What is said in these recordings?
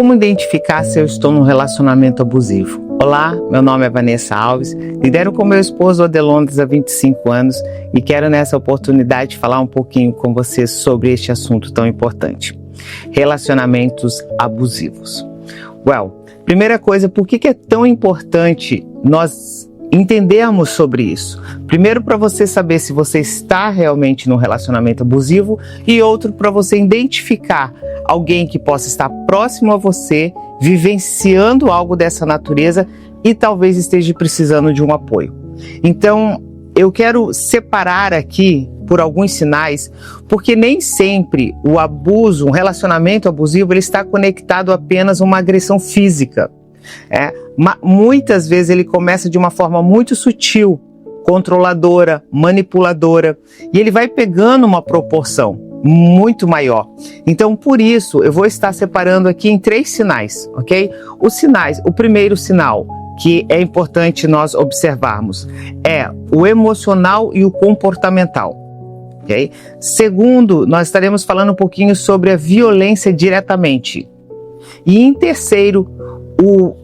Como identificar se eu estou num relacionamento abusivo? Olá, meu nome é Vanessa Alves, lidero com meu esposo Adelondes há 25 anos e quero nessa oportunidade falar um pouquinho com vocês sobre este assunto tão importante. Relacionamentos abusivos. Primeira coisa, por que é tão importante nós entendermos sobre isso? Primeiro, para você saber se você está realmente num relacionamento abusivo, e outro, para você identificar alguém que possa estar próximo a você, vivenciando algo dessa natureza e talvez esteja precisando de um apoio. Então, eu quero separar aqui por alguns sinais, porque nem sempre o abuso, um relacionamento abusivo, ele está conectado apenas a uma agressão física. Muitas vezes ele começa de uma forma muito sutil, controladora, manipuladora, e ele vai pegando uma proporção muito maior. Então, por isso, eu vou estar separando aqui em 3 sinais, ok? Os sinais, o primeiro sinal que é importante nós observarmos é o emocional e o comportamental, ok? Segundo, nós estaremos falando um pouquinho sobre a violência diretamente. E em terceiro,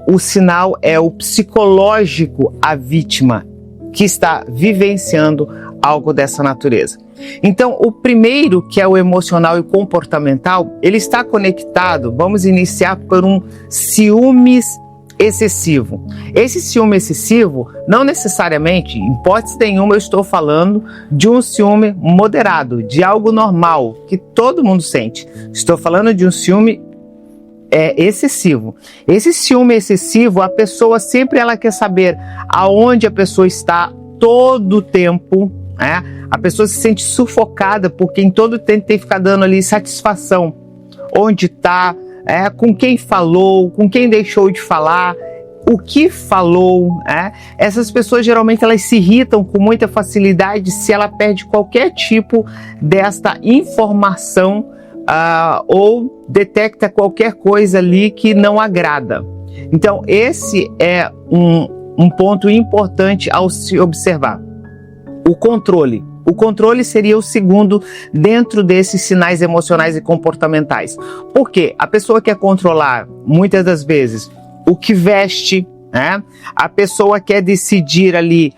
o sinal é o psicológico, a vítima que está vivenciando algo dessa natureza. Então, o primeiro, que é o emocional e comportamental, ele está conectado, vamos iniciar por um ciúmes excessivo. Esse ciúme excessivo, não necessariamente, em hipótese nenhuma, eu estou falando de um ciúme moderado, de algo normal, que todo mundo sente. Estou falando de um ciúme excessivo. Esse ciúme excessivo, a pessoa sempre ela quer saber aonde a pessoa está todo o tempo, A pessoa se sente sufocada porque em todo o tempo tem que ficar dando ali satisfação. Onde está, com quem falou, com quem deixou de falar, o que falou. Essas pessoas geralmente elas se irritam com muita facilidade se ela perde qualquer tipo desta informação ou detecta qualquer coisa ali que não agrada. Então esse é um ponto importante ao se observar. O controle. O controle seria o segundo dentro desses sinais emocionais e comportamentais. Por quê? A pessoa quer controlar, muitas das vezes, o que veste, A pessoa quer decidir ali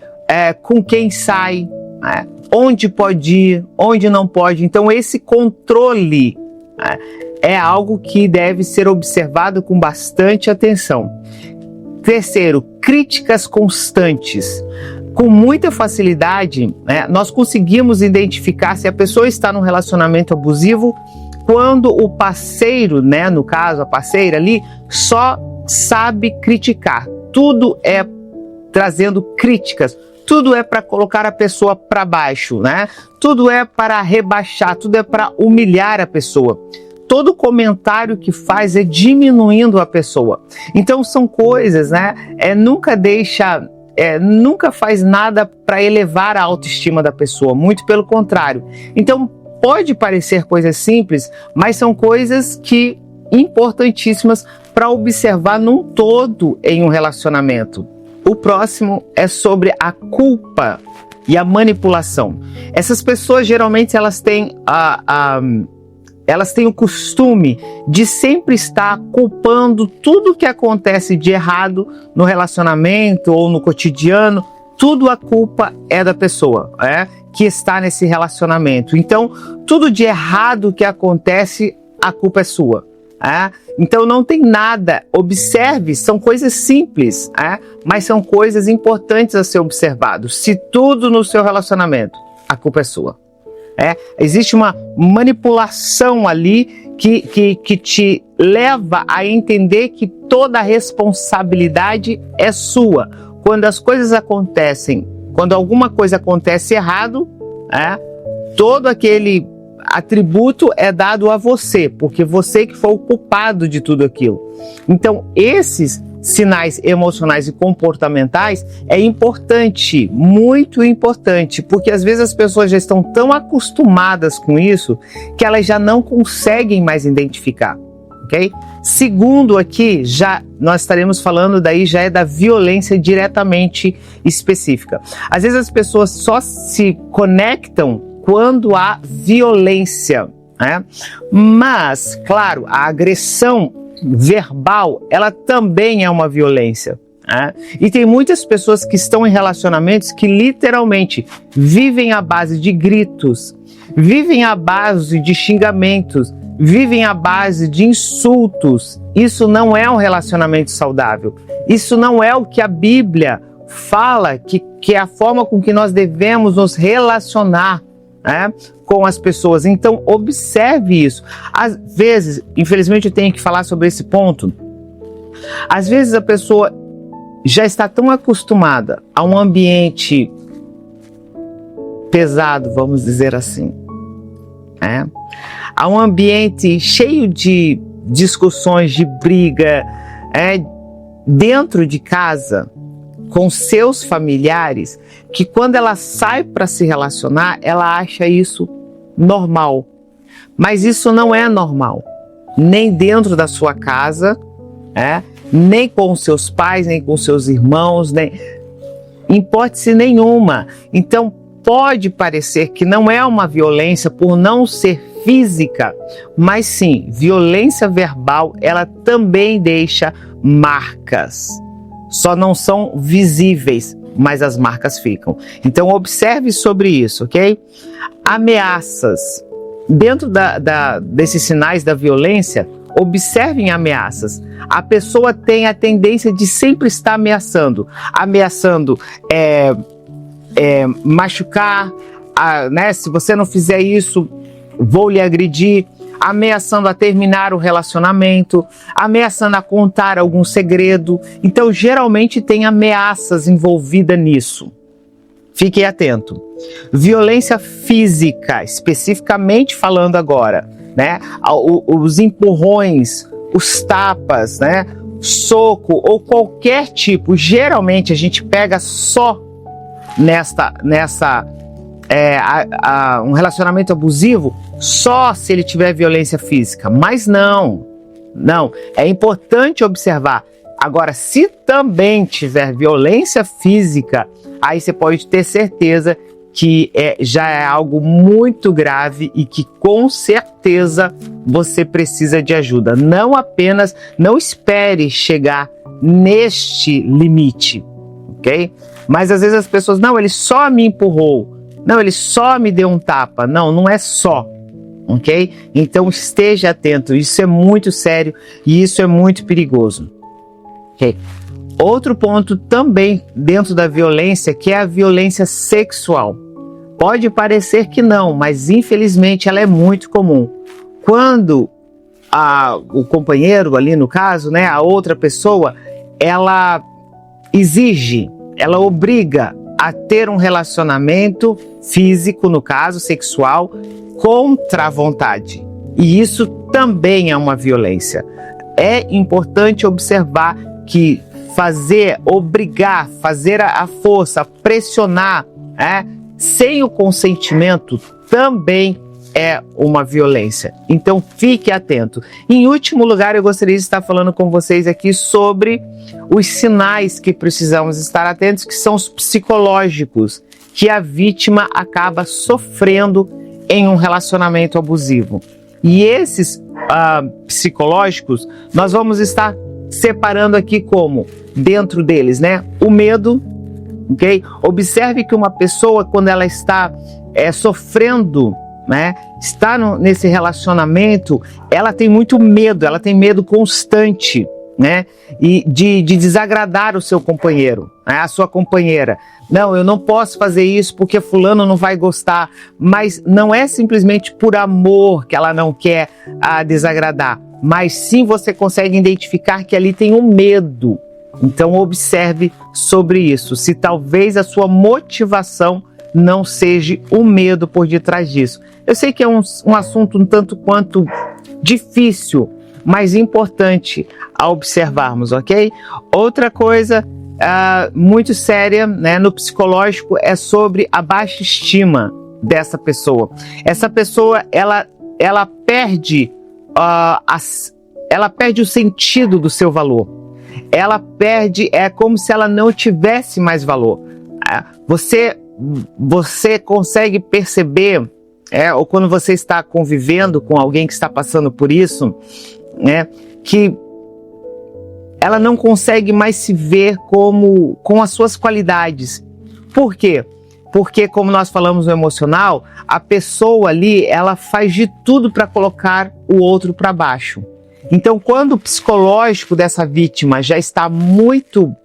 com quem sai, onde pode ir, onde não pode. Então esse controle é algo que deve ser observado com bastante atenção. Terceiro, críticas constantes. Com muita facilidade, nós conseguimos identificar se a pessoa está num relacionamento abusivo quando o parceiro, no caso a parceira ali, só sabe criticar. Tudo é trazendo críticas, tudo é para colocar a pessoa para baixo, Tudo é para rebaixar, tudo é para humilhar a pessoa. Todo comentário que faz é diminuindo a pessoa. Então são coisas, nunca faz nada para elevar a autoestima da pessoa, muito pelo contrário. Então pode parecer coisas simples, mas são coisas que importantíssimas para observar num todo em um relacionamento. O próximo é sobre a culpa e a manipulação. Essas pessoas geralmente elas têm o costume de sempre estar culpando tudo que acontece de errado no relacionamento ou no cotidiano. Tudo a culpa é da pessoa, que está nesse relacionamento. Então, tudo de errado que acontece, a culpa é sua. Então não tem nada, observe, são coisas simples, mas são coisas importantes a ser observado. Se tudo no seu relacionamento, a culpa é sua. Existe uma manipulação ali que te leva a entender que toda a responsabilidade é sua. Quando as coisas acontecem, quando alguma coisa acontece errado, todo aquele atributo é dado a você, porque você que foi o culpado de tudo aquilo. Então, esses sinais emocionais e comportamentais é importante, muito importante, porque às vezes as pessoas já estão tão acostumadas com isso que elas já não conseguem mais identificar, ok? Segundo aqui, nós estaremos falando daí já é da violência diretamente específica. Às vezes as pessoas só se conectam quando há violência, Mas, claro, a agressão verbal, ela também é uma violência. E tem muitas pessoas que estão em relacionamentos que literalmente vivem à base de gritos, vivem à base de xingamentos, vivem à base de insultos. Isso não é um relacionamento saudável. Isso não é o que a Bíblia fala que é a forma com que nós devemos nos relacionar, com as pessoas. Então, observe isso. Às vezes, infelizmente eu tenho que falar sobre esse ponto, às vezes a pessoa já está tão acostumada a um ambiente pesado, vamos dizer assim, a um ambiente cheio de discussões, de briga, dentro de casa, com seus familiares, que quando ela sai para se relacionar, ela acha isso normal. Mas isso não é normal, nem dentro da sua casa, nem com seus pais, nem com seus irmãos, nem em hipótese nenhuma. Então pode parecer que não é uma violência por não ser física, mas sim, violência verbal, ela também deixa marcas. Só não são visíveis, mas as marcas ficam. Então observe sobre isso, ok? Ameaças. Dentro desses sinais da violência, observem ameaças. A pessoa tem a tendência de sempre estar ameaçando machucar, se você não fizer isso, vou lhe agredir, ameaçando a terminar o relacionamento, ameaçando a contar algum segredo. Então, geralmente tem ameaças envolvidas nisso. Fique atento. Violência física, especificamente falando agora, os empurrões, os tapas, soco ou qualquer tipo. Geralmente a gente pega só um relacionamento abusivo só se ele tiver violência física, mas não, é importante observar. Agora, se também tiver violência física, aí você pode ter certeza que já é algo muito grave e que com certeza você precisa de ajuda. Não espere chegar neste limite, ok? Mas às vezes as pessoas, não, ele só me empurrou, não, ele só me deu um tapa. Não é só, ok? Então esteja atento, isso é muito sério e isso é muito perigoso, ok? Outro ponto também dentro da violência, que é a violência sexual. Pode parecer que não, mas infelizmente ela é muito comum. Quando o companheiro ali no caso, a outra pessoa, ela exige, ela obriga a ter um relacionamento físico, no caso sexual, contra a vontade. E isso também é uma violência. É importante observar que obrigar, fazer a força, pressionar, sem o consentimento também é uma violência. Então fique atento. Em último lugar, eu gostaria de estar falando com vocês aqui sobre os sinais que precisamos estar atentos, que são os psicológicos, que a vítima acaba sofrendo em um relacionamento abusivo. E esses psicológicos, nós vamos estar separando aqui como, dentro deles, o medo, ok? Observe que uma pessoa, quando ela está sofrendo, está nesse relacionamento, ela tem muito medo, ela tem medo constante, e de desagradar o seu companheiro, a sua companheira. Não, eu não posso fazer isso porque fulano não vai gostar, mas não é simplesmente por amor que ela não quer desagradar, mas sim você consegue identificar que ali tem um medo. Então observe sobre isso, se talvez a sua motivação não seja o medo por detrás disso. Eu sei que é um assunto um tanto quanto difícil, mas importante a observarmos, ok? Outra coisa muito séria, no psicológico, é sobre a baixa estima dessa pessoa. Essa pessoa, ela perde o sentido do seu valor. Ela perde, é como se ela não tivesse mais valor. Você consegue perceber, ou quando você está convivendo com alguém que está passando por isso, que ela não consegue mais se ver com as suas qualidades. Por quê? Porque, como nós falamos no emocional, a pessoa ali, ela faz de tudo para colocar o outro para baixo. Então, quando o psicológico dessa vítima já está muito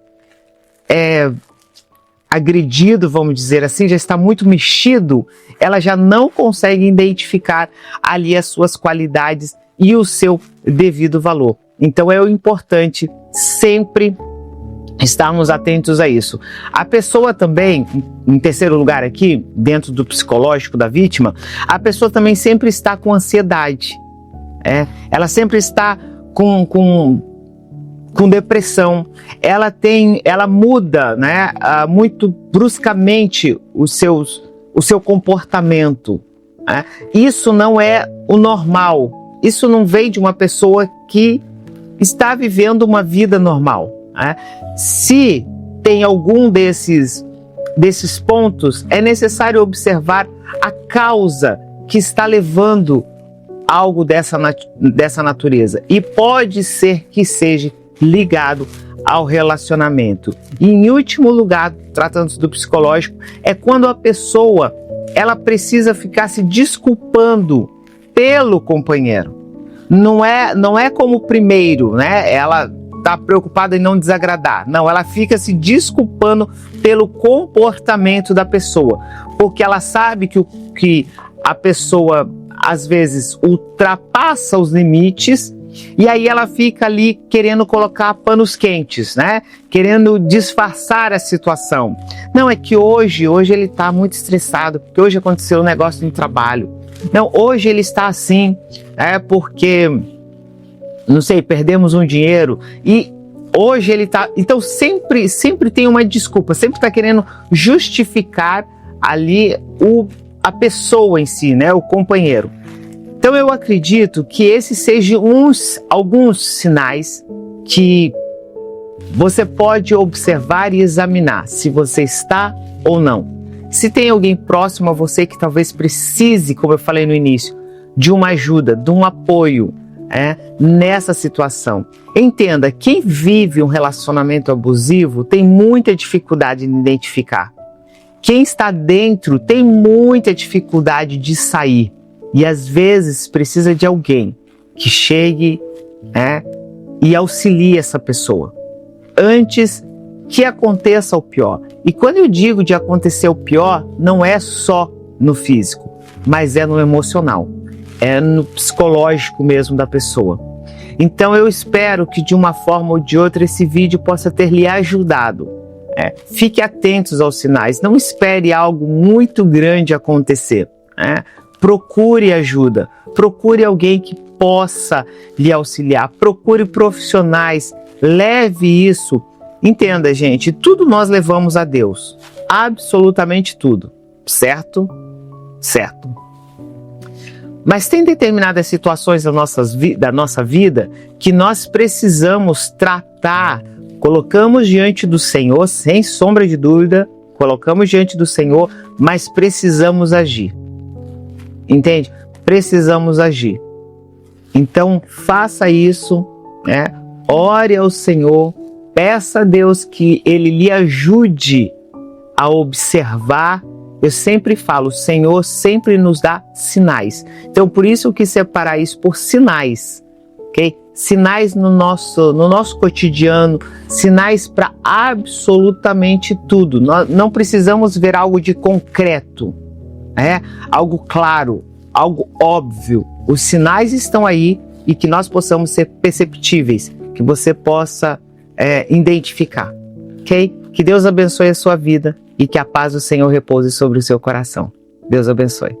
agredido, vamos dizer assim, já está muito mexido, ela já não consegue identificar ali as suas qualidades e o seu devido valor. Então, é o importante sempre estarmos atentos a isso. A pessoa também, em terceiro lugar aqui, dentro do psicológico da vítima, a pessoa também sempre está com ansiedade. Ela sempre está com depressão. Ela muda, né, muito bruscamente o seu comportamento. Isso não é o normal. Isso não vem de uma pessoa que está vivendo uma vida normal. Se tem algum desses pontos, é necessário observar a causa que está levando algo dessa natureza. E pode ser que seja ligado ao relacionamento. E em último lugar, tratando-se do psicológico, é quando a pessoa ela precisa ficar se desculpando pelo companheiro. Não é como o primeiro, né? Ela está preocupada em não desagradar. Não, ela fica se desculpando pelo comportamento da pessoa, porque ela sabe que a pessoa às vezes ultrapassa os limites e aí ela fica ali querendo colocar panos quentes, né? Querendo disfarçar a situação. Não, é que hoje ele está muito estressado, porque hoje aconteceu um negócio no trabalho. Não, hoje ele está assim, porque, não sei, perdemos um dinheiro e hoje ele está... Então sempre tem uma desculpa, sempre está querendo justificar ali a pessoa em si, né, o companheiro. Então eu acredito que esses sejam alguns sinais que você pode observar e examinar se você está ou não. Se tem alguém próximo a você que talvez precise, como eu falei no início, de uma ajuda, de um apoio nessa situação. Entenda, quem vive um relacionamento abusivo tem muita dificuldade em identificar. Quem está dentro tem muita dificuldade de sair. E às vezes precisa de alguém que chegue e auxilie essa pessoa antes que aconteça o pior. E quando eu digo de acontecer o pior, não é só no físico, mas é no emocional, é no psicológico mesmo da pessoa. Então eu espero que de uma forma ou de outra esse vídeo possa ter lhe ajudado. Fique atentos aos sinais, não espere algo muito grande acontecer. Procure ajuda, procure alguém que possa lhe auxiliar, procure profissionais, leve isso. Entenda, gente, tudo nós levamos a Deus, absolutamente tudo, certo? Certo. Mas tem determinadas situações da nossa vida que nós precisamos tratar. Colocamos diante do Senhor, sem sombra de dúvida, colocamos diante do Senhor, mas precisamos agir. Entende? Precisamos agir. Então, faça isso, ore ao Senhor, peça a Deus que Ele lhe ajude a observar. Eu sempre falo, o Senhor sempre nos dá sinais. Então, por isso que separar isso por sinais, ok? Sinais no nosso cotidiano, sinais para absolutamente tudo. Nós não precisamos ver algo de concreto, algo claro, algo óbvio. Os sinais estão aí e que nós possamos ser perceptíveis, que você possa identificar, ok? Que Deus abençoe a sua vida e que a paz do Senhor repouse sobre o seu coração. Deus abençoe.